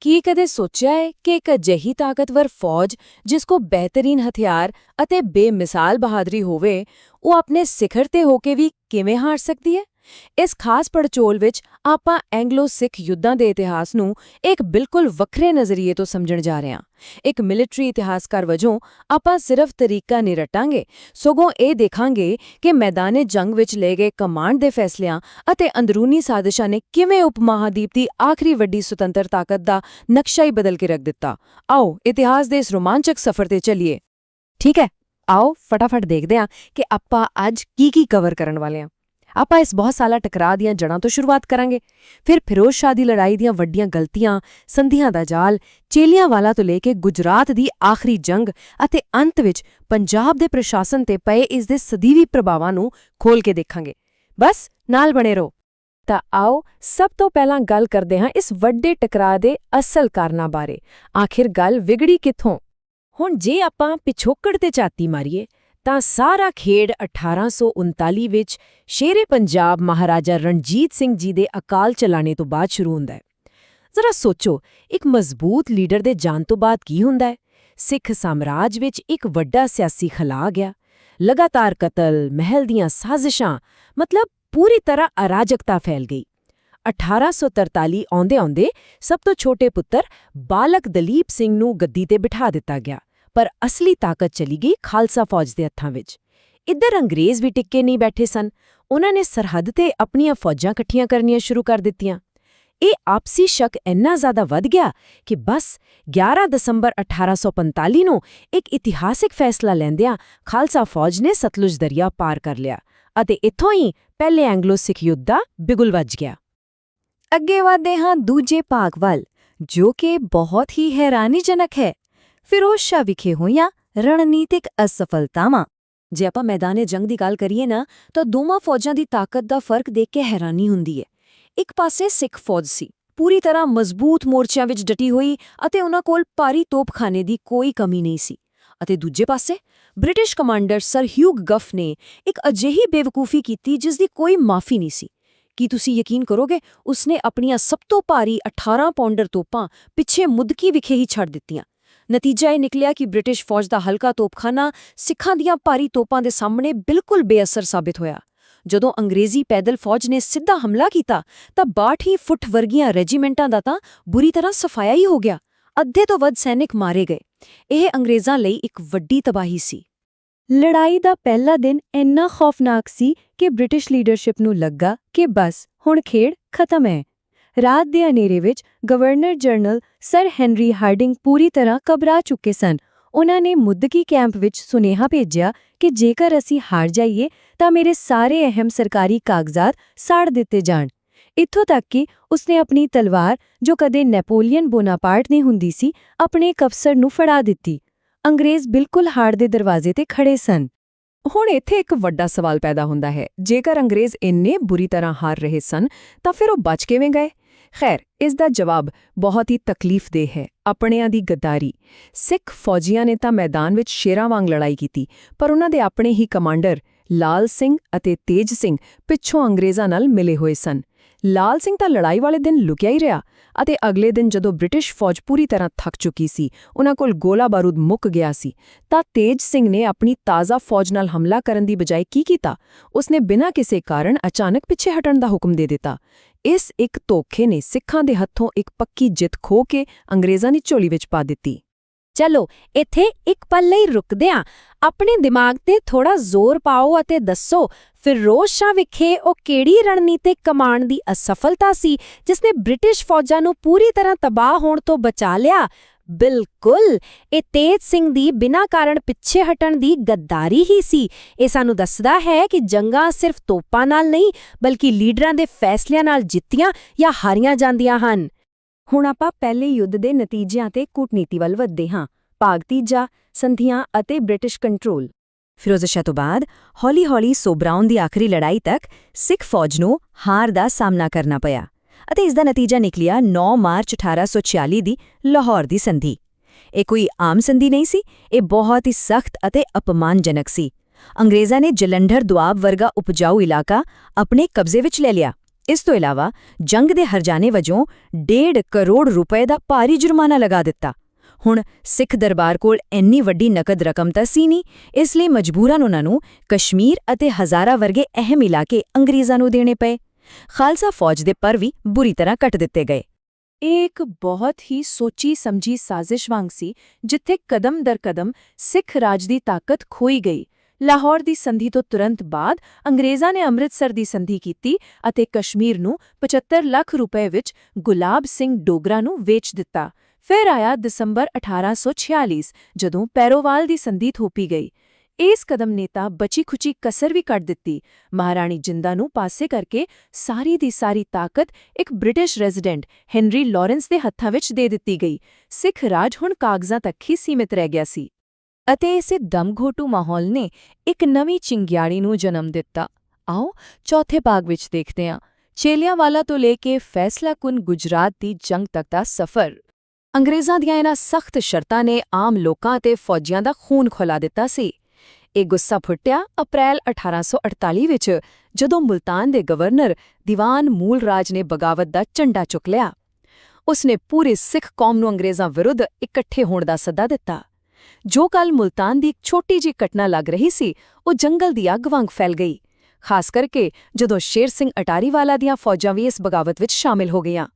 ਕੀ ਕਦੇ ਸੋਚਿਆ ਹੈ ਕਿ ਇੱਕ ਅਜਿਹੀ ਤਾਕਤਵਰ ਫੌਜ ਜਿਸ ਕੋ ਬਿਹਤਰੀਨ ਹਥਿਆਰ ਅਤੇ ਬੇਮਿਸਾਲ ਬਹਾਦਰੀ ਹੋਵੇ, ਉਹ ਆਪਣੇ ਸਿਖਰ ਤੇ ਹੋ ਕੇ ਵੀ ਕਿਵੇਂ ਹਾਰ ਸਕਦੀ ਹੈ? ਇਸ ਖਾਸ ਪੜਚੋਲ ਵਿੱਚ ਆਪਾਂ ਐਂਗਲੋ-ਸਿੱਖ ਯੁੱਧਾਂ ਦੇ ਇਤਿਹਾਸ ਨੂੰ ਇੱਕ ਬਿਲਕੁਲ ਵੱਖਰੇ ਨਜ਼ਰੀਏ ਤੋਂ ਸਮਝਣ ਜਾ ਰਹੇ ਹਾਂ। ਇੱਕ ਮਿਲਟਰੀ ਇਤਿਹਾਸਕਾਰ ਵਜੋਂ ਆਪਾਂ ਸਿਰਫ ਤਰੀਕਾ ਨਹੀਂ ਰਟਾਂਗੇ, ਸਗੋਂ ਇਹ ਦੇਖਾਂਗੇ ਕਿ ਮੈਦਾਨੇ ਜੰਗ ਵਿੱਚ ਲਏ ਗਏ ਕਮਾਂਡ ਦੇ ਫੈਸਲਿਆਂ ਅਤੇ ਅੰਦਰੂਨੀ ਸਾਜ਼ਿਸ਼ਾਂ ਨੇ ਕਿਵੇਂ ਉਪ-ਮਹਾਦੀਪ ਦੀ ਆਖਰੀ ਵੱਡੀ ਸੁਤੰਤਰ ਤਾਕਤ ਦਾ ਨਕਸ਼ਾ ਹੀ ਬਦਲ ਕੇ ਰੱਖ ਦਿੱਤਾ। ਆਓ ਇਤਿਹਾਸ ਦੇ ਇਸ ਰੋਮਾਂਚਕ ਸਫ਼ਰ ਤੇ ਚੱਲੀਏ। ਠੀਕ ਹੈ, ਆਓ ਫਟਾਫਟ ਦੇਖਦੇ ਹਾਂ ਕਿ ਆਪਾਂ ਅੱਜ ਕੀ ਕਵਰ ਕਰਨ ਵਾਲੇ ਹਾਂ। ਆਪਾਂ ਇਸ ਬਹੁਤ ਸਾਲਾ ਟਕਰਾਅ ਦੀਆਂ ਜੜ੍ਹਾਂ ਤੋਂ ਸ਼ੁਰੂਆਤ ਕਰਾਂਗੇ, ਫਿਰ ਫਿਰੋਜ਼ ਸ਼ਾਹ ਦੀ ਲੜਾਈ ਦੀਆਂ ਵੱਡੀਆਂ ਗਲਤੀਆਂ, ਸੰਧੀਆਂ ਦਾ ਜਾਲ, ਚੇਲਿਆਂਵਾਲਾ ਤੋਂ ਲੈ ਕੇ ਗੁਜਰਾਤ ਦੀ ਆਖਰੀ ਜੰਗ ਅਤੇ ਅੰਤ ਵਿੱਚ ਪੰਜਾਬ ਦੇ ਪ੍ਰਸ਼ਾਸਨ ਤੇ ਪਏ ਇਸ ਦੇ ਸਦੀਵੀ ਪ੍ਰਭਾਵਾਂ ਨੂੰ ਖੋਲ੍ਹ ਕੇ ਦੇਖਾਂਗੇ। ਬਸ ਨਾਲ ਬਣੇ ਰਹੋ। ਤਾਂ ਆਓ ਸਭ ਤੋਂ ਪਹਿਲਾਂ ਗੱਲ ਕਰਦੇ ਹਾਂ ਇਸ ਵੱਡੇ ਟਕਰਾਅ ਦੇ ਅਸਲ ਕਾਰਨਾਂ ਬਾਰੇ। ਆਖਿਰ ਗੱਲ ਵਿਗੜੀ ਕਿੱਥੋਂ? ਹੁਣ ਜੇ ਆਪਾਂ ਪਿਛੋਕੜ ਤੇ ਝਾਤੀ ਮਾਰੀਏ ਤਾਂ ਸਾਰਾ ਖੇਡ 1839 ਵਿੱਚ ਸ਼ੇਰੇ ਪੰਜਾਬ ਮਹਾਰਾਜਾ ਰਣਜੀਤ ਸਿੰਘ ਜੀ ਦੇ ਅਕਾਲ ਚਲਾਣੇ ਤੋਂ ਬਾਅਦ ਸ਼ੁਰੂ ਹੁੰਦਾ ਹੈ। ਜ਼ਰਾ ਸੋਚੋ, ਇੱਕ ਮਜ਼ਬੂਤ ਲੀਡਰ ਦੇ ਜਾਣ ਤੋਂ ਬਾਅਦ ਕੀ ਹੁੰਦਾ ਹੈ? ਸਿੱਖ ਸਾਮਰਾਜ ਵਿੱਚ ਇੱਕ ਵੱਡਾ ਸਿਆਸੀ ਖਲਾ ਆ ਗਿਆ। ਲਗਾਤਾਰ ਕਤਲ, ਮਹਿਲ ਦੀਆਂ ਸਾਜ਼ਿਸ਼ਾਂ, ਮਤਲਬ ਪੂਰੀ ਤਰ੍ਹਾਂ ਅਰਾਜਕਤਾ ਫੈਲ ਗਈ। 1843 ਆਉਂਦੇ-ਆਉਂਦੇ ਸਭ ਤੋਂ ਛੋਟੇ ਪੁੱਤਰ ਬਾਲਕ ਦਲੀਪ ਸਿੰਘ ਨੂੰ ਗੱਦੀ ਤੇ ਬਿਠਾ ਦਿੱਤਾ ਗਿਆ, ਪਰ ਅਸਲੀ ਤਾਕਤ ਚਲੀ ਗਈ ਖਾਲਸਾ ਫੌਜ ਦੇ ਹੱਥਾਂ ਵਿੱਚ। ਇੱਧਰ ਅੰਗਰੇਜ਼ ਵੀ ਟਿੱਕੇ ਨਹੀਂ ਬੈਠੇ ਸਨ। ਉਹਨਾਂ ਨੇ ਸਰਹੱਦ ਤੇ ਆਪਣੀਆਂ ਫੌਜਾਂ ਇਕੱਠੀਆਂ ਕਰਨੀਆਂ ਸ਼ੁਰੂ ਕਰ ਦਿੱਤੀਆਂ। ਇਹ ਆਪਸੀ ਸ਼ੱਕ ਇੰਨਾ ਜ਼ਿਆਦਾ ਵੱਧ ਗਿਆ ਕਿ ਬਸ 11 ਦਸੰਬਰ 1845 ਨੂੰ ਇੱਕ ਇਤਿਹਾਸਿਕ ਫੈਸਲਾ ਲੈਂਦਿਆਂ ਖਾਲਸਾ ਫੌਜ ਨੇ ਸਤਲੁਜ ਦਰਿਆ ਪਾਰ ਕਰ ਲਿਆ ਅਤੇ ਇੱਥੋਂ ਹੀ ਪਹਿਲੇ ਐਂਗਲੋ-ਸਿੱਖ ਯੁੱਧ ਦਾ ਬਿਗੁਲ ਵੱਜ ਗਿਆ। ਅੱਗੇ ਵਧਦੇ ਹਾਂ ਦੂਜੇ ਭਾਗ ਵੱਲ, ਜੋ ਕਿ ਬਹੁਤ ਹੀ ਹੈਰਾਨੀਜਨਕ ਹੈ। ਫਿਰੋਜ਼ ਸ਼ਾਹ ਵਿਖੇ ਹੋਈਆਂ ਰਣਨੀਤਿਕ ਅਸਫਲਤਾਵਾਂ। ਜੇ ਆਪਾਂ ਮੈਦਾਨੇ ਜੰਗ ਦੀ ਗੱਲ ਕਰੀਏ ਨਾ, ਤਾਂ ਦੋਵਾਂ ਫੌਜਾਂ ਦੀ ਤਾਕਤ ਦਾ ਫਰਕ ਦੇਖ ਕੇ ਹੈਰਾਨੀ ਹੁੰਦੀ ਹੈ। ਇੱਕ ਪਾਸੇ ਸਿੱਖ ਫੌਜ ਸੀ, ਪੂਰੀ ਤਰ੍ਹਾਂ ਮਜ਼ਬੂਤ ਮੋਰਚਿਆਂ ਵਿੱਚ ਡਟੀ ਹੋਈ ਅਤੇ ਉਹਨਾਂ ਕੋਲ ਭਾਰੀ ਤੋਪਖਾਨੇ ਦੀ ਕੋਈ ਕਮੀ ਨਹੀਂ ਸੀ। ਅਤੇ ਦੂਜੇ ਪਾਸੇ ਬ੍ਰਿਟਿਸ਼ ਕਮਾਂਡਰ ਸਰ ਹਿਊਗ ਗਫ ਨੇ ਇੱਕ ਅਜਿਹੀ ਬੇਵਕੂਫੀ ਕੀਤੀ ਜਿਸ ਦੀ ਕੋਈ ਮਾਫੀ ਨਹੀਂ ਸੀ। ਕੀ ਤੁਸੀਂ ਯਕੀਨ ਕਰੋਗੇ, ਉਸਨੇ ਆਪਣੀਆਂ ਸਭ ਤੋਂ ਭਾਰੀ 18 ਪਾਉਂਡਰ ਤੋਪਾਂ ਪਿੱਛੇ ਮੁਦਕੀ ਵਿਖੇ ਹੀ ਛੱਡ ਦਿੱਤੀਆਂ। ਨਤੀਜਾ ਇਹ ਨਿਕਲਿਆ ਕਿ ਬ੍ਰਿਟਿਸ਼ ਫੌਜ ਦਾ ਹਲਕਾ ਤੋਪਖਾਨਾ ਸਿੱਖਾਂ ਦੀਆਂ ਭਾਰੀ ਤੋਪਾਂ ਦੇ ਸਾਹਮਣੇ ਬਿਲਕੁਲ ਬੇਅਸਰ ਸਾਬਿਤ ਹੋਇਆ। ਜਦੋਂ ਅੰਗਰੇਜ਼ੀ ਪੈਦਲ ਫੌਜ ਨੇ ਸਿੱਧਾ ਹਮਲਾ ਕੀਤਾ ਤਾਂ 62 ਫੁੱਟ ਵਰਗੀਆਂ ਰੈਜੀਮੈਂਟਾਂ ਦਾ ਤਾਂ ਬੁਰੀ ਤਰ੍ਹਾਂ ਸਫਾਇਆ ਹੀ ਹੋ ਗਿਆ। ਅੱਧੇ ਤੋਂ ਵੱਧ ਸੈਨਿਕ ਮਾਰੇ ਗਏ। ਇਹ ਅੰਗਰੇਜ਼ਾਂ ਲਈ ਇੱਕ ਵੱਡੀ ਤਬਾਹੀ ਸੀ। ਲੜਾਈ ਦਾ ਪਹਿਲਾ ਦਿਨ ਇੰਨਾ ਖੌਫਨਾਕ ਸੀ ਕਿ ਬ੍ਰਿਟਿਸ਼ ਲੀਡਰਸ਼ਿਪ ਨੂੰ ਲੱਗਾ ਕਿ ਬਸ ਹੁਣ ਖੇਡ ਖਤਮ ਹੈ। ਰਾਤ ਦੇ ਹਨੇਰੇ ਵਿੱਚ governor general sir Henry Hardinge ਪੂਰੀ ਤਰ੍ਹਾਂ ਘਬਰਾ ਚੁੱਕੇ ਸਨ। ਉਹਨਾਂ ਨੇ ਮੁੱਦਕੀ ਕੈਂਪ ਵਿੱਚ ਸੁਨੇਹਾ ਭੇਜਿਆ ਕਿ ਜੇਕਰ ਅਸੀਂ ਹਾਰ ਜਾਈਏ ਤਾਂ ਮੇਰੇ ਸਾਰੇ ਅਹਿਮ ਸਰਕਾਰੀ ਕਾਗਜ਼ਾਤ ਸਾੜ ਦਿੱਤੇ ਜਾਣ। ਇੱਥੋਂ ਤੱਕ ਕਿ ਉਸਨੇ ਆਪਣੀ ਤਲਵਾਰ, ਜੋ ਕਦੇ ਨੈਪੋਲੀਅਨ ਬੋਨਾਪਾਰਟ ਦੀ ਹੁੰਦੀ ਸੀ, ਆਪਣੇ ਇੱਕ ਅਫਸਰ ਨੂੰ ਫੜਾ ਦਿੱਤੀ। ਅੰਗਰੇਜ਼ ਬਿਲਕੁਲ ਹਾਰ ਦੇ ਦਰਵਾਜ਼ੇ ਤੇ ਖੜੇ ਸਨ। ਹੁਣ ਇੱਥੇ ਇੱਕ ਵੱਡਾ ਸਵਾਲ ਪੈਦਾ ਹੁੰਦਾ ਹੈ, ਜੇਕਰ ਅੰਗਰੇਜ਼ ਇੰਨੇ ਬੁਰੀ ਤਰ੍ਹਾਂ ਹਾਰ ਰਹੇ ਸਨ ਤਾਂ ਫਿਰ ਉਹ ਬਚ ਕਿਵੇਂ ਗਏ? ਖੈਰ, ਇਸ ਦਾ ਜਵਾਬ ਬਹੁਤ ਹੀ ਤਕਲੀਫਦੇਹ ਹੈ। ਆਪਣਿਆਂ ਦੀ ਗੱਦਾਰੀ। ਸਿੱਖ ਫੌਜੀਆਂ ਨੇ ਤਾਂ ਮੈਦਾਨ ਵਿੱਚ ਸ਼ੇਰਾਂ ਵਾਂਗ ਲੜਾਈ ਕੀਤੀ, ਪਰ ਉਹਨਾਂ ਦੇ ਆਪਣੇ ਹੀ ਕਮਾਂਡਰ ਲਾਲ ਸਿੰਘ ਅਤੇ ਤੇਜ ਸਿੰਘ ਪਿੱਛੋਂ ਅੰਗਰੇਜ਼ਾਂ ਨਾਲ ਮਿਲੇ ਹੋਏ ਸਨ। ਲਾਲ ਸਿੰਘ ਤਾਂ ਲੜਾਈ ਵਾਲੇ ਦਿਨ ਲੁਕਿਆ ਹੀ ਰਿਹਾ ਅਤੇ ਅਗਲੇ ਦਿਨ ਜਦੋਂ ਬ੍ਰਿਟਿਸ਼ ਫੌਜ ਪੂਰੀ ਤਰ੍ਹਾਂ ਥੱਕ ਚੁੱਕੀ ਸੀ, ਉਹਨਾਂ ਕੋਲ ਗੋਲਾ ਬਾਰੂਦ ਮੁੱਕ ਗਿਆ ਸੀ, ਤਾਂ ਤੇਜ ਸਿੰਘ ਨੇ ਆਪਣੀ ਤਾਜ਼ਾ ਫੌਜ ਨਾਲ ਹਮਲਾ ਕਰਨ ਦੀ ਬਜਾਏ ਕੀ ਕੀਤਾ? ਉਸਨੇ ਬਿਨਾਂ ਕਿਸੇ ਕਾਰਨ ਅਚਾਨਕ ਪਿੱਛੇ ਹਟਣ ਦਾ ਹੁਕਮ ਦੇ ਦਿੱਤਾ। ਇਸ ਇੱਕ ਧੋਖੇ ਨੇ ਸਿੱਖਾਂ ਦੇ ਹੱਥੋਂ ਇੱਕ ਪੱਕੀ ਜਿੱਤ ਖੋਹ ਕੇ ਅੰਗਰੇਜ਼ਾਂ ਦੀ ਝੋਲੀ ਵਿੱਚ ਪਾ ਦਿੱਤੀ। ਚਲੋ ਇੱਥੇ ਇੱਕ ਪਲ ਲਈ ਰੁਕਦੇ ਹਾਂ। ਆਪਣੇ ਦਿਮਾਗ ਤੇ ਥੋੜਾ ਜ਼ੋਰ ਪਾਓ ਅਤੇ ਦੱਸੋ, ਫਿਰੋਜ਼ ਸ਼ਾਹ ਵਿਖੇ ਉਹ ਕਿਹੜੀ ਰਣਨੀਤਿਕ ਕਮਾਂਡ ਦੀ ਅਸਫਲਤਾ ਸੀ ਜਿਸਨੇ ਬ੍ਰਿਟਿਸ਼ ਫੌਜਾਂ ਨੂੰ ਪੂਰੀ ਤਰ੍ਹਾਂ ਤਬਾਹ ਹੋਣ ਤੋਂ ਬਚਾ ਲਿਆ? ਬਿਲਕੁਲ, ਇਹ ਤੇਜ ਸਿੰਘ ਦੀ ਬਿਨਾਂ ਕਾਰਨ ਪਿੱਛੇ ਹਟਣ ਦੀ ਗੱਦਾਰੀ ਹੀ ਸੀ। ਇਹ ਸਾਨੂੰ ਦੱਸਦਾ ਹੈ ਕਿ ਜੰਗਾਂ ਸਿਰਫ ਤੋਪਾਂ ਨਾਲ ਨਹੀਂ, ਬਲਕਿ ਲੀਡਰਾਂ ਦੇ ਫੈਸਲਿਆਂ ਨਾਲ ਜਿੱਤੀਆਂ ਜਾਂ ਹਾਰੀਆਂ ਜਾਂਦੀਆਂ ਹਨ। ਹੁਣ ਆਪਾਂ ਪਹਿਲੇ ਯੁੱਧ ਦੇ ਨਤੀਜਿਆਂ ਤੇ ਕੂਟਨੀਤੀ ਵੱਲ ਵਧਦੇ ਹਾਂ। ਭਾਗ ਤੀਜਾ, ਸੰਧੀਆਂ ਅਤੇ ਬ੍ਰਿਟਿਸ਼ ਕੰਟਰੋਲ। ਫਿਰੋਜ਼ ਸ਼ਾਹ ਤੋਂ ਬਾਅਦ ਹੌਲੀ-ਹੌਲੀ ਸੋਬਰਾਉਨ ਦੀ ਆਖਰੀ ਲੜਾਈ ਤੱਕ ਸਿੱਖ ਫੌਜ ਨੂੰ ਹਾਰ ਦਾ ਸਾਹਮਣਾ ਕਰਨਾ ਪਿਆ ਅਤੇ ਇਸ ਦਾ ਨਤੀਜਾ ਨਿਕਲਿਆ 9 ਮਾਰਚ 1846 ਦੀ ਲਾਹੌਰ ਦੀ ਸੰਧੀ। ਇਹ ਕੋਈ ਆਮ ਸੰਧੀ ਨਹੀਂ ਸੀ, ਇਹ ਬਹੁਤ ਹੀ ਸਖਤ ਅਤੇ ਅਪਮਾਨਜਨਕ ਸੀ। ਅੰਗਰੇਜ਼ਾਂ ਨੇ ਜਲੰਧਰ ਦੁਆਬ ਵਰਗਾ ਉਪਜਾਊ ਇਲਾਕਾ ਆਪਣੇ ਕਬਜ਼ੇ ਵਿੱਚ ਲੈ ਲਿਆ। ਇਸ ਤੋਂ ਇਲਾਵਾ ਜੰਗ ਦੇ ਹਰਜਾਨੇ ਵਜੋਂ 1.5 ਕਰੋੜ ਰੁਪਏ ਦਾ ਭਾਰੀ ਜੁਰਮਾਨਾ ਲਗਾ ਦਿੱਤਾ। ਹੁਣ ਸਿੱਖ ਦਰਬਾਰ ਕੋਲ ਇੰਨੀ ਵੱਡੀ ਨਕਦ ਰਕਮ ਤਾਂ ਸੀ ਨਹੀਂ, ਇਸ ਲਈ ਮਜਬੂਰਨ ਉਹਨਾਂ ਨੂੰ ਕਸ਼ਮੀਰ ਅਤੇ ਹਜ਼ਾਰਾ ਵਰਗੇ ਅਹਿਮ ਇਲਾਕੇ ਅੰਗਰੇਜ਼ਾਂ ਨੂੰ ਦੇਣੇ ਪਏ। ਖਾਲਸਾ ਫੌਜ ਦੇ ਪਰ ਵੀ ਬੁਰੀ ਤਰ੍ਹਾਂ ਕੱਟ ਦਿੱਤੇ ਗਏ। ਇਹ ਇੱਕ ਬਹੁਤ ਹੀ ਸੋਚੀ ਸਮਝੀ ਸਾਜ਼ਿਸ਼ ਵਾਂਗ ਸੀ, ਜਿੱਥੇ ਕਦਮ ਦਰ ਕਦਮ ਸਿੱਖ ਰਾਜ ਦੀ ਤਾਕਤ ਖੋਈ ਗਈ। ਲਾਹੌਰ ਦੀ ਸੰਧੀ ਤੋਂ ਤੁਰੰਤ ਬਾਅਦ ਅੰਗਰੇਜ਼ਾਂ ਨੇ ਅੰਮ੍ਰਿਤਸਰ ਦੀ ਸੰਧੀ ਕੀਤੀ ਅਤੇ ਕਸ਼ਮੀਰ ਨੂੰ 75 ਲੱਖ ਰੁਪਏ ਵਿੱਚ ਗੁਲਾਬ ਸਿੰਘ ਡੋਗਰਾ ਨੂੰ ਵੇਚ ਦਿੱਤਾ। ਫਿਰ ਆਇਆ ਦਸੰਬਰ 1846 ਜਦੋਂ ਪੈਰੋਵਾਲ ਦੀ ਸੰਧੀ ਥੋਪੀ ਗਈ। ਇਸ ਕਦਮ ਨੇ ਤਾਂ ਬਚੀ-ਖੁਚੀ ਕਸਰ ਵੀ ਕੱਢ ਦਿੱਤੀ। ਮਹਾਰਾਣੀ ਜਿੰਦਾ ਨੂੰ ਪਾਸੇ ਕਰਕੇ ਸਾਰੀ ਦੀ ਸਾਰੀ ਤਾਕਤ ਇੱਕ ਬ੍ਰਿਟਿਸ਼ ਰੈਜ਼ੀਡੈਂਟ ਹੈਨਰੀ ਲਾਰੈਂਸ ਦੇ ਹੱਥਾਂ ਵਿੱਚ ਦੇ ਦਿੱਤੀ ਗਈ। ਸਿੱਖ ਰਾਜ ਹੁਣ ਕਾਗਜ਼ਾਂ ਤੱਕ ਹੀ ਸੀਮਿਤ ਰਹਿ ਗਿਆ ਸੀ। ਅਤੇ ਇਸੇ ਦਮਘੋਟੂ ਮਾਹੌਲ ਨੇ ਇੱਕ ਨਵੀਂ ਚਿੰਗਿਆੜੀ ਨੂੰ ਜਨਮ ਦਿੱਤਾ। ਆਓ ਚੌਥੇ ਭਾਗ ਵਿੱਚ ਦੇਖਦੇ ਹਾਂ, ਚੇਲਿਆਂਵਾਲਾ ਤੋਂ ਲੈ ਕੇ ਫੈਸਲਾਕੁਨ ਗੁਜਰਾਤ ਦੀ ਜੰਗ ਤੱਕ ਦਾ ਸਫ਼ਰ। ਅੰਗਰੇਜ਼ਾਂ ਦੀਆਂ ਇਹਨਾਂ ਸਖਤ ਸ਼ਰਤਾਂ ਨੇ ਆਮ ਲੋਕਾਂ ਅਤੇ ਫੌਜੀਆਂ ਦਾ ਖੂਨ ਖੁਲਾ ਦਿੱਤਾ ਸੀ। ਇਹ ਗੁੱਸਾ ਫੁੱਟਿਆ ਅਪ੍ਰੈਲ 1848 ਵਿੱਚ, ਜਦੋਂ ਮੁਲਤਾਨ ਦੇ ਗਵਰਨਰ ਦੀਵਾਨ ਮੂਲ ਰਾਜ ਨੇ ਬਗਾਵਤ ਦਾ ਝੰਡਾ ਚੁੱਕ ਲਿਆ। ਉਸਨੇ ਪੂਰੀ ਸਿੱਖ ਕੌਮ ਨੂੰ ਅੰਗਰੇਜ਼ਾਂ ਵਿਰੁੱਧ ਇਕੱਠੇ ਹੋਣ ਦਾ ਸੱਦਾ ਦਿੱਤਾ। ਜੋ ਕੱਲ ਮੁਲਤਾਨ ਦੀ ਇੱਕ ਛੋਟੀ ਜਿਹੀ ਘਟਨਾ ਲੱਗ ਰਹੀ ਸੀ, ਉਹ ਜੰਗਲ ਦੀ ਅੱਗ ਵਾਂਗ ਫੈਲ ਗਈ, ਖਾਸ ਕਰਕੇ ਜਦੋਂ ਸ਼ੇਰ ਸਿੰਘ ਅਟਾਰੀਵਾਲਾ ਦੀਆਂ ਫੌਜਾਂ ਵੀ ਇਸ ਬਗਾਵਤ ਵਿੱਚ ਸ਼ਾਮਿਲ ਹੋ ਗਈਆਂ।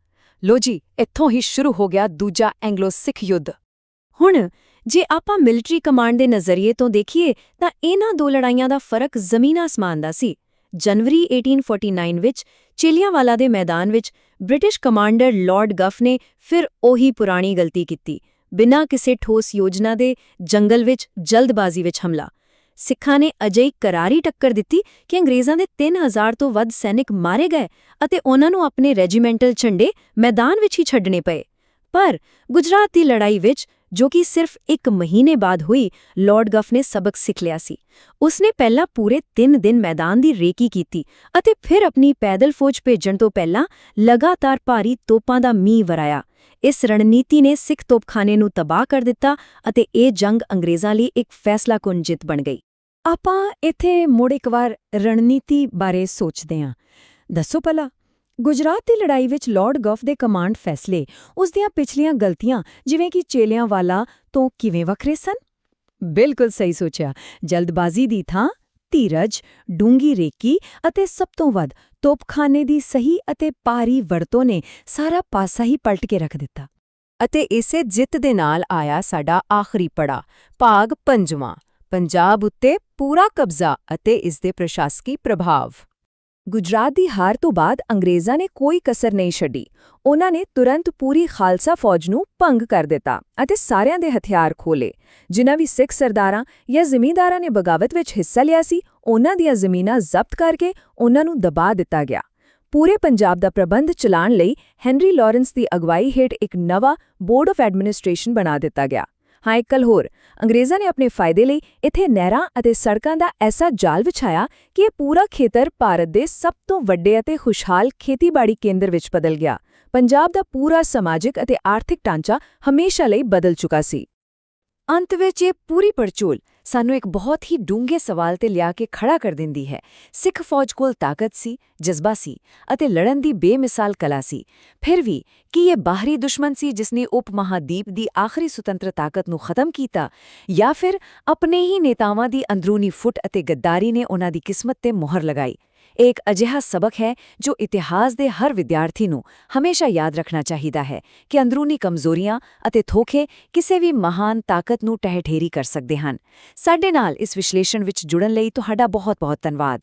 ਲੋ ਜੀ, ਇੱਥੋਂ ਹੀ ਸ਼ੁਰੂ ਹੋ ਗਿਆ ਦੂਜਾ ਐਂਗਲੋ-ਸਿੱਖ ਯੁੱਧ। ਹੁਣ ਜੇ ਆਪਾਂ ਮਿਲਟਰੀ ਕਮਾਂਡ ਦੇ ਨਜ਼ਰੀਏ ਤੋਂ ਦੇਖੀਏ ਤਾਂ ਇਹਨਾਂ ਦੋ ਲੜਾਈਆਂ ਦਾ ਫਰਕ ਜ਼ਮੀਨ-ਆਸਮਾਨ ਦਾ ਸੀ। ਜਨਵਰੀ 1849 ਵਿੱਚ ਚੇਲਿਆਂਵਾਲਾ ਦੇ ਮੈਦਾਨ ਵਿੱਚ ਬ੍ਰਿਟਿਸ਼ ਕਮਾਂਡਰ ਲਾਰਡ ਗਫ ਨੇ ਫਿਰ ਉਹੀ ਪੁਰਾਣੀ ਗਲਤੀ ਕੀਤੀ। ਬਿਨਾਂ ਕਿਸੇ ਠੋਸ ਯੋਜਨਾ ਦੇ ਜੰਗਲ ਵਿੱਚ ਜਲਦਬਾਜ਼ੀ ਵਿੱਚ ਹਮਲਾ। ਸਿੱਖਾਂ ਨੇ ਅਜਿਹੀ ਕਰਾਰੀ ਟੱਕਰ ਦਿੱਤੀ ਕਿ ਅੰਗਰੇਜ਼ਾਂ ਦੇ 3000 ਤੋਂ ਵੱਧ ਸੈਨਿਕ ਮਾਰੇ ਗਏ ਅਤੇ ਉਹਨਾਂ ਨੂੰ ਆਪਣੇ ਰੈਜੀਮੈਂਟਲ ਝੰਡੇ ਮੈਦਾਨ ਵਿੱਚ ਹੀ ਛੱਡਣੇ ਪਏ। ਪਰ ਗੁਜਰਾਤ ਦੀ ਲੜਾਈ ਵਿੱਚ, ਜੋ ਕਿ ਸਿਰਫ 1 ਮਹੀਨੇ ਬਾਅਦ ਹੋਈ, ਲਾਰਡ ਗਫ ਨੇ ਸਬਕ ਸਿੱਖ ਲਿਆ ਸੀ। ਉਸਨੇ ਪਹਿਲਾਂ ਪੂਰੇ 3 ਦਿਨ ਮੈਦਾਨ ਦੀ ਰੇਕੀ ਕੀਤੀ ਅਤੇ ਫਿਰ ਆਪਣੀ ਪੈਦਲ ਫੌਜ ਭੇਜਣ ਤੋਂ ਪਹਿਲਾਂ ਲਗਾਤਾਰ ਭਾਰੀ ਤੋਪਾਂ ਦਾ ਮੀਂਹ ਵਰਾਇਆ। ਇਸ ਰਣਨੀਤੀ ਨੇ ਸਿੱਖ ਤੋਪਖਾਨੇ ਨੂੰ ਤਬਾਹ ਕਰ ਦਿੱਤਾ ਅਤੇ ਇਹ ਜੰਗ ਅੰਗਰੇਜ਼ਾਂ ਲਈ ਇੱਕ ਫੈਸਲਾਕੁਨ ਜਿੱਤ ਬਣ ਗਈ। ਆਪਾਂ ਇੱਥੇ ਮੁੜ ਇੱਕ ਵਾਰ ਰਣਨੀਤੀ ਬਾਰੇ ਸੋਚਦੇ ਹਾਂ। ਦੱਸੋ ਭਲਾ, ਗੁਜਰਾਤ ਦੀ ਲੜਾਈ ਵਿੱਚ ਲਾਰਡ ਗਫ ਦੇ ਕਮਾਂਡ ਫੈਸਲੇ ਉਸ ਦੀਆਂ ਪਿਛਲੀਆਂ ਗਲਤੀਆਂ ਜਿਵੇਂ ਕਿ ਚੇਲਿਆਂਵਾਲਾ ਤੋਂ ਕਿਵੇਂ ਵੱਖਰੇ ਸਨ? ਬਿਲਕੁਲ ਸਹੀ ਸੋਚਿਆ। ਜਲਦਬਾਜ਼ੀ ਦੀ ਥਾਂ ਧੀਰਜ, ਡੂੰਗੀ ਰੇਕੀ ਅਤੇ ਸਭ ਤੋਂ ਵੱਧ ਤੋਪਖਾਨੇ ਦੀ ਸਹੀ ਅਤੇ ਭਾਰੀ ਵਰਤੋਂ ਨੇ ਸਾਰਾ ਪਾਸਾ ਹੀ ਪਲਟ ਕੇ ਰੱਖ ਦਿੱਤਾ। ਅਤੇ ਇਸੇ ਜਿੱਤ ਦੇ ਨਾਲ ਆਇਆ ਸਾਡਾ ਆਖਰੀ ਪੜਾਅ, ਭਾਗ 5ਵਾਂ, ਪੰਜਾਬ ਉੱਤੇ ਪੂਰਾ ਕਬਜ਼ਾ ਅਤੇ ਇਸ ਦੇ ਪ੍ਰਸ਼ਾਸਕੀ ਪ੍ਰਭਾਵ। ਗੁਜਰਾਤ ਦੀ ਹਾਰ ਤੋਂ ਬਾਅਦ ਅੰਗਰੇਜ਼ਾਂ ਨੇ ਕੋਈ ਕਸਰ ਨਹੀਂ ਛੱਡੀ। ਉਹਨਾਂ ਨੇ ਤੁਰੰਤ ਪੂਰੀ ਖਾਲਸਾ ਫੌਜ ਨੂੰ ਭੰਗ ਕਰ ਦਿੱਤਾ ਅਤੇ ਸਾਰਿਆਂ ਦੇ ਹਥਿਆਰ ਖੋਲੇ। ਜਿਨ੍ਹਾਂ ਵੀ ਸਿੱਖ ਸਰਦਾਰਾਂ ਜਾਂ ਜ਼ਿਮੀਂਦਾਰਾਂ ਨੇ ਬਗਾਵਤ ਵਿੱਚ ਹਿੱਸਾ ਲਿਆ ਸੀ, ਉਹਨਾਂ ਦੀਆਂ ਜ਼ਮੀਨਾਂ ਜ਼ਬਤ ਕਰਕੇ ਉਹਨਾਂ ਨੂੰ ਦਬਾ ਦਿੱਤਾ ਗਿਆ। ਪੂਰੇ ਪੰਜਾਬ ਦਾ ਪ੍ਰਬੰਧ ਚਲਾਉਣ ਲਈ ਹੈਨਰੀ ਲਾਰੈਂਸ ਦੀ ਅਗਵਾਈ ਹੇਠ ਇੱਕ ਨਵਾਂ ਬੋਰਡ ਆਫ ਐਡਮਿਨਿਸਟ੍ਰੇਸ਼ਨ ਬਣਾ ਦਿੱਤਾ ਗਿਆ। ਹਾਂ, ਇੱਕ ਗੱਲ ਹੋਰ, ਅੰਗਰੇਜ਼ਾਂ ਨੇ ਆਪਣੇ ਫਾਇਦੇ ਲਈ ਇੱਥੇ ਨਹਿਰਾਂ ਅਤੇ ਸੜਕਾਂ ਦਾ ਐਸਾ ਜਾਲ ਵਿਛਾਇਆ ਕਿ ਇਹ ਪੂਰਾ ਖੇਤਰ ਭਾਰਤ ਦੇ ਸਭ ਤੋਂ ਵੱਡੇ ਅਤੇ ਖੁਸ਼ਹਾਲ ਖੇਤੀਬਾੜੀ ਕੇਂਦਰ ਵਿੱਚ ਬਦਲ ਗਿਆ। ਪੰਜਾਬ ਦਾ ਪੂਰਾ ਸਮਾਜਿਕ ਅਤੇ ਆਰਥਿਕ ਢਾਂਚਾ ਹਮੇਸ਼ਾ ਲਈ ਬਦਲ ਚੁੱਕਾ ਸੀ। ਅੰਤ ਵਿੱਚ ਇਹ ਪੂਰੀ ਪੜਚੋਲ ਸਾਨੂੰ ਇੱਕ ਬਹੁਤ ਹੀ ਡੂੰਘੇ ਸਵਾਲ ਤੇ ਲਿਆ ਕੇ ਖੜਾ ਕਰ ਦਿੰਦੀ ਹੈ। ਸਿੱਖ ਫੌਜ ਕੋਲ ਤਾਕਤ ਸੀ, ਜਜ਼ਬਾ ਸੀ ਅਤੇ ਲੜਨ ਦੀ ਬੇਮਿਸਾਲ ਕਲਾ ਸੀ। ਫਿਰ ਵੀ ਕੀ ਇਹ ਬਾਹਰੀ ਦੁਸ਼ਮਣ ਸੀ ਜਿਸ ਨੇ ਉਪ ਮਹਾਦੀਪ ਦੀ ਆਖਰੀ ਸੁਤੰਤਰ ਤਾਕਤ ਨੂੰ ਖਤਮ ਕੀਤਾ, ਜਾਂ ਫਿਰ ਆਪਣੇ ਹੀ ਨੇਤਾਵਾਂ ਦੀ ਅੰਦਰੂਨੀ ਫੁੱਟ ਅਤੇ ਗੱਦਾਰੀ ਨੇ ਉਹਨਾਂ ਦੀ ਕਿਸਮਤ ਤੇ ਮੁਹਰ ਲਗਾਈ? ਇਹ ਇੱਕ ਅਜਿਹਾ ਸਬਕ ਹੈ ਜੋ ਇਤਿਹਾਸ ਦੇ ਹਰ ਵਿਦਿਆਰਥੀ ਨੂੰ ਹਮੇਸ਼ਾ ਯਾਦ ਰੱਖਣਾ ਚਾਹੀਦਾ ਹੈ ਕਿ ਅੰਦਰੂਨੀ ਕਮਜ਼ੋਰੀਆਂ ਅਤੇ ਧੋਖੇ ਕਿਸੇ ਵੀ ਮਹਾਨ ਤਾਕਤ ਨੂੰ ਢਹਿ-ਢੇਰੀ ਕਰ ਸਕਦੇ ਹਨ। ਸਾਡੇ ਨਾਲ ਇਸ ਵਿਸ਼ਲੇਸ਼ਣ ਵਿੱਚ ਜੁੜਨ ਲਈ ਤੁਹਾਡਾ ਬਹੁਤ-ਬਹੁਤ ਧੰਨਵਾਦ।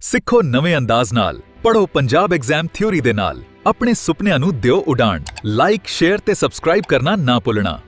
ਸਿੱਖੋ ਨਵੇਂ ਅੰਦਾਜ਼ ਨਾਲ, ਪੜ੍ਹੋ ਪੰਜਾਬ ਐਗਜ਼ਾਮ ਥਿਊਰੀ ਦੇ ਨਾਲ, ਆਪਣੇ ਸੁਪਨਿਆਂ ਨੂੰ ਦਿਓ ਉਡਾਣ। ਲਾਈਕ, ਸ਼ੇਅਰ ਤੇ ਸਬਸਕ੍ਰਾਈਬ ਕਰਨਾ ਨਾ ਭੁੱਲਣਾ।